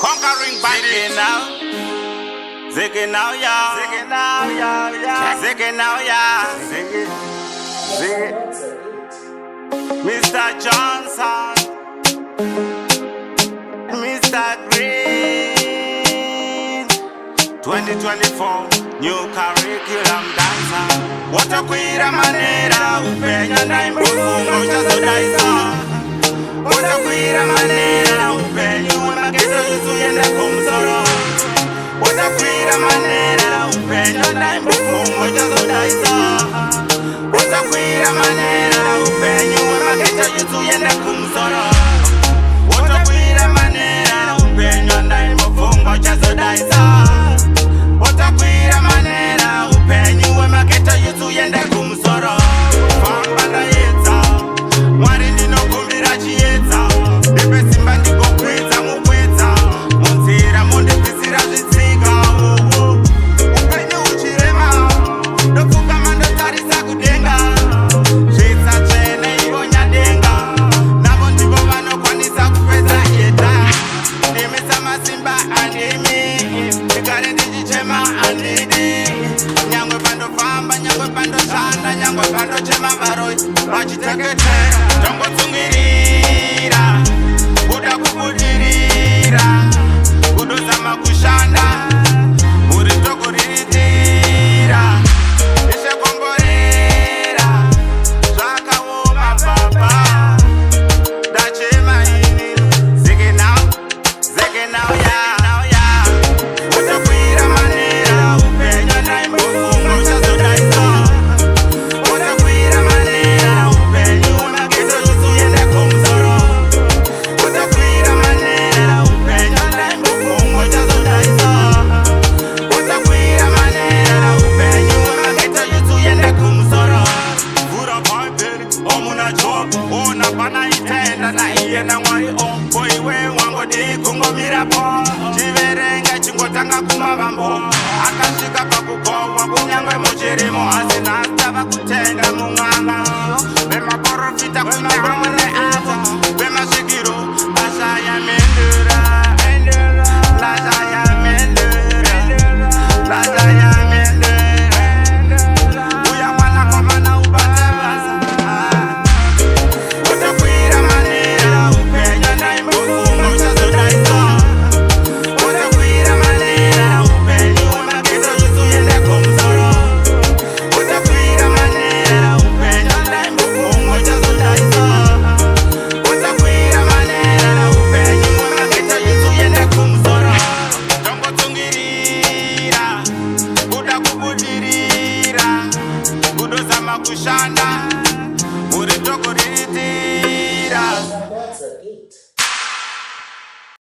Conquering bandit now. Ziggy now, yeah. Ziggy now, yeah. Ziggy now, yeah. Ziggy. Mr. Johnson. Mr. Green. 2024 new curriculum dancer. What a queer manera. Upenya na imbufungo chazodaisa. What a queer manera. Upenya umagezo yusuyenda kumsoro. What a queer manera. Upenya na imbufungo chazodaisa. What a queer manera. Upenya umagezo yusuyenda kumsoro. What a queer manera. Upenya na imbufungo chazodaisa. What a queer manera. Upenya umagezo yusuyenda kumsoro. Famba yetsa. Mwari ndinokumbira chiyetsa. Ndipe simba ndikokwedza mukwedza. Munzira mondibvisira zvitsika. Upenyu uchirema. Ndopfugama ndotarisa kudenga. Zvitsa tsvene ivo nyadenga. Navo ndivo vanokwanisa kupedza yeta. Ndimisa masimba andimi. Ndigare ndichichema handidi. Nyangwe pandofamba, nyangwe pandoshanda, nyangwe pandochema varoi vachiteketera. Tongotsungirira kuda kubudirira, kudozama kushanda muri tokuriritira. Ishekomborera zvakaoma baba. Ndachema ini zeke now yeah. Utakwira manera upenya naimbofungo chazodaisa. Utakwira manera upenyu umagezo yusuyende kumsoro. Utakwira manera upenya naimbofungo chazodaisa. Utakwira manera upenyu umagezo yusuyende kumsoro. Vura Bible omuna job ona pana itenda na iye na mwari ombo iwe wangodi kungomirapo. Chiverenga chingotanga kumavambo akasvika pakugowa kunyangwe muchirimo asina stava kutenga mumwana. Vemaprofita kunyangwe neavo vemasvikiro vashayamendura. Uya mwana komana ubate basa. Utakwira manera upenya naimbofungo chazodaisa. Utakwira manera upenyu umagezo yusuyende kumsoro. Utakwira manera upenya naimbofungo chazodaisa. Utakwira manera upenyu umagezo yusuyende kumsoro. Tongotsungirira kuda kubudirira, kudozama kushanda muri tokuriritira.